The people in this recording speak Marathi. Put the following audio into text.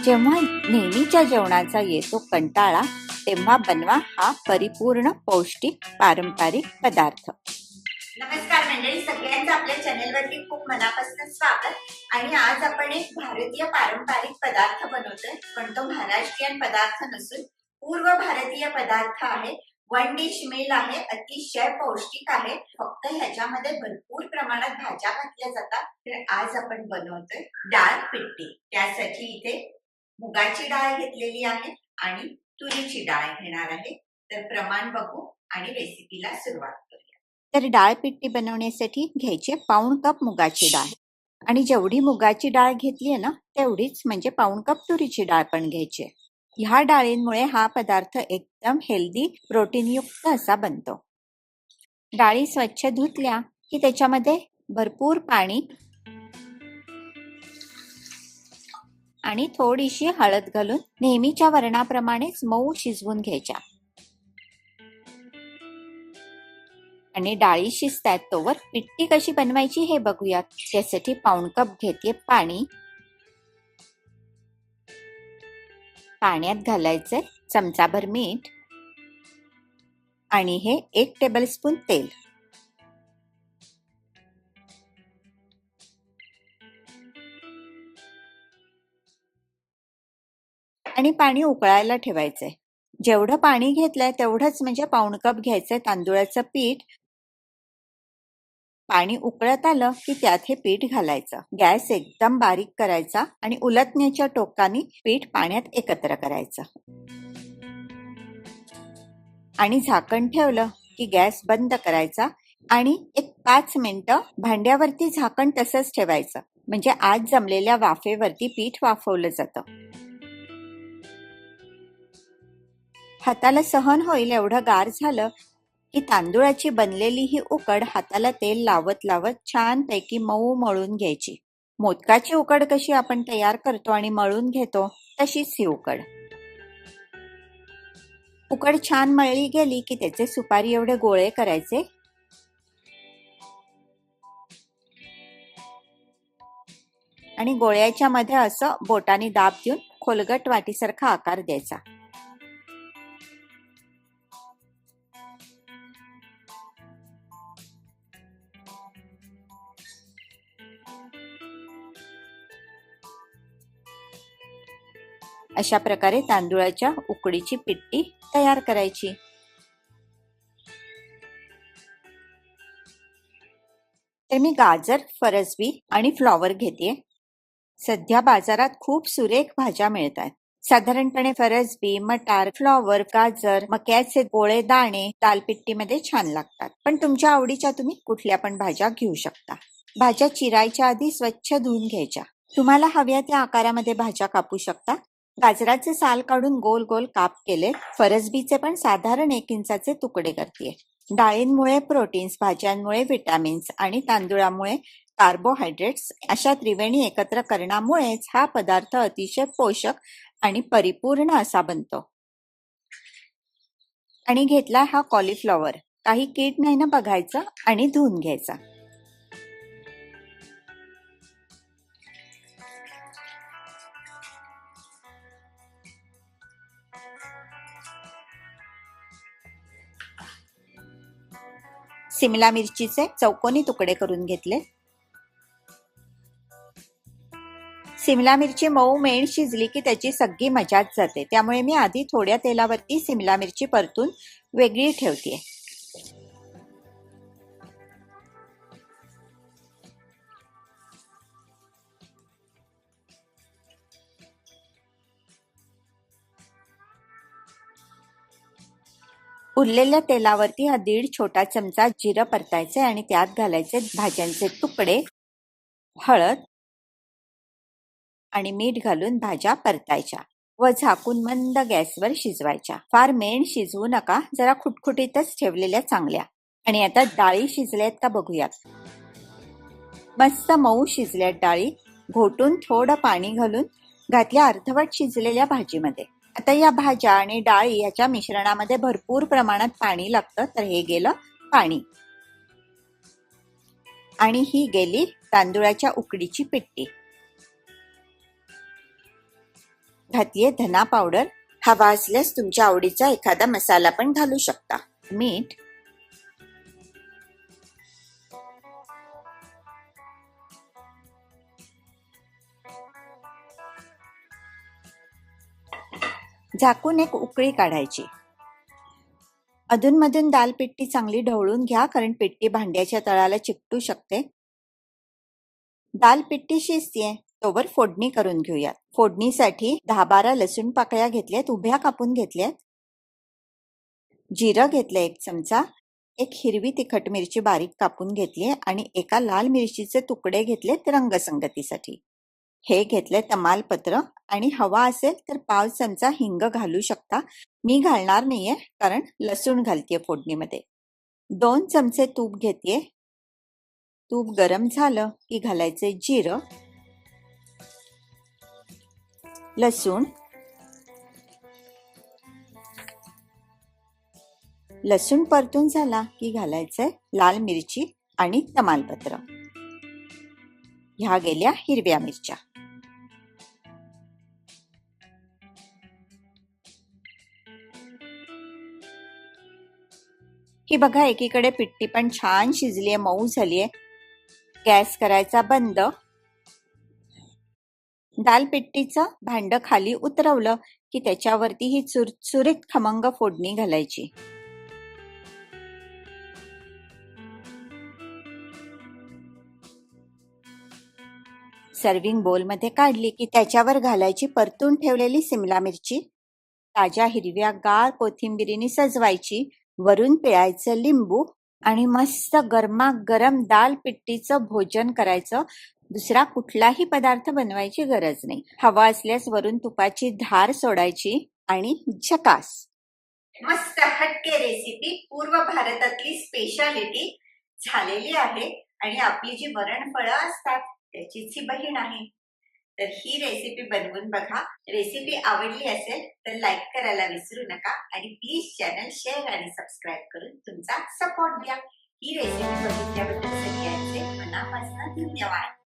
जेव्हा नेहमीच्या जेवणाचा येतो कंटाळा, तेव्हा बनवा हा परिपूर्ण पौष्टिक पारंपरिक पदार्थ. नमस्कार मंडळी, सगळ्यांचं आपल्या चॅनेलवरती खूप मनापासून स्वागत. आणि आज आपण एक भारतीय पारंपरिक पदार्थ बनवतोय, पण तो महाराष्ट्रीयन पदार्थ नसून पूर्व भारतीय पदार्थ आहे. वन डिश मील आहे, अतिशय पौष्टिक आहे. फक्त ह्याच्यामध्ये भरपूर प्रमाणात भाज्या घातल्या जातात. तर आज आपण बनवतोय डाळ पिट्टी. त्यासाठी इथे मुगाची डाळ घेतलेली आहे आणि तुरीची डाळ घेणार आहे. तर प्रमाण बघू आणि रेसिपीला सुरुवात करूया. तर डाळ पिट्टी बनवण्यासाठी घ्यायचे 1.5 कप मुगाची डाळ, आणि जेवढी मुगाची डाळ घेतली आहे ना तेवढीच म्हणजे 1.5 कप तुरीची डाळ पण घ्यायची. ह्या डाळींमुळे हा पदार्थ एकदम हेल्दी प्रोटीनयुक्त असा बनतो. डाळी स्वच्छ धुतल्या की त्याच्यामध्ये भरपूर पाणी आणि थोडीशी हळद घालून नेहमीच्या वरणाप्रमाणेच मऊ शिजवून घ्यायच्या. आणि डाळी शिजतात तोवर पिट्टी कशी बनवायची हे बघूयात. त्यासाठी 1.5 कप घेते पाणी. पाण्यात घालायचे चमचाभर मीठ आणि हे 1 टेबलस्पून तेल. आणि पाणी उकळायला ठेवायचंय. जेवढं पाणी घेतलंय तेवढंच म्हणजे 1.5 कप घ्यायचंय तांदूळाचं पीठ. पाणी उकळत आलं की त्यात हे पीठ घालायचं. गॅस एकदम बारीक करायचा आणि उलटण्याच्या टोकाने पीठ पाण्यात एकत्र करायचं. आणि झाकण ठेवलं की गॅस बंद करायचा आणि एक 5 मिनिटं भांड्यावरती झाकण तसंच ठेवायचं. म्हणजे आज जमलेल्या वाफेवरती पीठ वाफवलं जातं. हाताला सहन होईल एवढं गार झालं की तांदूळाची बनलेली ही उकड हाताला तेल लावत लावत छानपैकी मऊ मळून घ्यायची. मोदकाची उकड कशी आपण तयार करतो आणि मळून घेतो तशीच ही उकड. उकड छान मळली गेली की त्याचे सुपारी एवढे गोळे करायचे. आणि गोळ्याच्या मध्ये असं बोटाने दाब देऊन खोलगट वाटीसारखा आकार द्यायचा. अशा प्रकारे तांदूळाच्या उकडीची पिट्टी तयार करायची. तर मी गाजर, फरसबी आणि फ्लॉवर घेते. सध्या बाजारात खूप सुरेख भाज्या मिळतात. साधारणपणे फरसबी, मटार, फ्लॉवर, गाजर, मक्याचे गोळे दाणे दालपिट्टीमध्ये छान लागतात. पण तुमच्या आवडीच्या तुम्ही कुठल्या पण भाज्या घेऊ शकता. भाज्या चिरायच्या आधी स्वच्छ धुवून घ्यायच्या. तुम्हाला हव्या त्या आकारामध्ये भाज्या कापू शकता. गाजराचे साल काढून गोल गोल काप केले. फरसबीचे पण साधारण 1 इंचाचे तुकडे करते. डाळींमुळे प्रोटीन्स, भाज्यांमुळे विटॅमिन्स आणि तांदूळामुळे कार्बोहायड्रेट्स अशा त्रिवेणी एकत्र करण्यामुळेच हा पदार्थ अतिशय पोषक आणि परिपूर्ण असा बनतो. आणि घेतला हा कॉलीफ्लॉवर. काही कीड नाही ना बघायचं आणि धुवून घ्यायचा. सिमला मिरचीचे चौकोनी तुकडे करून घेतले. सिमला मिरची मऊ मेण शिजली की त्याची सगळी मजाच जाते. त्यामुळे मी आधी थोड्या तेलावरती सिमला मिरची परतून वेगळी ठेवते. उरलेल्या तेलावरती हा 1.5 छोटा चमचा जिरं परतायचे आणि त्यात घालायचे भाज्यांचे तुकडे, हळद आणि मीठ घालून भाज्या परतायच्या व झाकून मंद गॅसवर शिजवायच्या. फार मेण शिजवू नका, जरा खुटखुटीतच ठेवलेल्या चांगल्या. आणि आता डाळी शिजल्यात का बघूयात. मस्त मऊ शिजल्यात डाळी. घोटून थोडं पाणी घालून घातल्या अर्धवट शिजलेल्या भाजीमध्ये. आता या भाज्या आणि डाळी याच्या मिश्रणामध्ये भरपूर प्रमाणात पाणी लागतं, तर हे गेलं पाणी. आणि ही गेली तांदूळाच्या उकडीची पिट्टी. घातलीये धना पावडर. हवा असल्यास तुमच्या आवडीचा एखादा मसाला पण घालू शकता. मीठ, झाकून एक उकळी काढायची. अधूनमधून दाल पिट्टी चांगली ढवळून घ्या, कारण पिट्टी भांड्याच्या तळाला चिकटू शकते. दाल पिट्टी शिजतीये तोवर फोडणी करून घेऊयात. फोडणीसाठी 10-12 लसूण पाकळ्या घेतल्यात, उभ्या कापून घेतल्यात. जिरं घेतलं 1 चमचा. एक हिरवी तिखट मिरची बारीक कापून घेतली आणि एका लाल मिरचीचे तुकडे घेतलेत रंगसंगतीसाठी. हे घेतले तमालपत्र आणि हवा असेल तर 1/2 चमचा हिंग घालू शकता. मी घालणार नाहीये कारण लसूण घालतीये फोडणीमध्ये. 2 चमचे तूप घेतेय. तूप गरम झालं की घालायचे जिरं, लसूण, लसूण परतून झाला की घालायचे लाल मिरची आणि तमालपत्र. ह्या गेल्या हिरव्या मिरच्या. ही बघा एकीकडे पिट्टी पण छान शिजलीये, मऊ झालीये. गॅस करायचा बंद. दाल पिट्टीचं भांड खाली उतरवलं की त्याच्यावरती ही चुरचुरीत खमंग फोडणी घालायची. सर्विंग बोल मध्ये काढली की त्याच्यावर घालायची परतून ठेवलेली सिमला मिरची. ताज्या हिरव्या गार कोथिंबिरीने सजवायची. वरून पिळायचं लिंबू आणि मस्त गरमागरम दाल पिट्टीचं भोजन करायचं. दुसरा कुठलाही पदार्थ बनवायची गरज नाही. हवा असल्यास वरून तुपाची धार सोडायची आणि झकास. मस्त हटके रेसिपी, पूर्व भारतातली स्पेशालिटी झालेली आहे आणि आपली जी वरणफळं असतात त्याचीच ही बहीण आहे. तर ही रेसिपी बनवून बघा. रेसिपी आवडली असेल तर लाईक करायला विसरू नका आणि प्लीज चॅनल शेअर आणि सबस्क्राईब करून तुमचा सपोर्ट द्या. ही रेसिपी बघितल्याबद्दल सगळ्यांचे मनापासून धन्यवाद.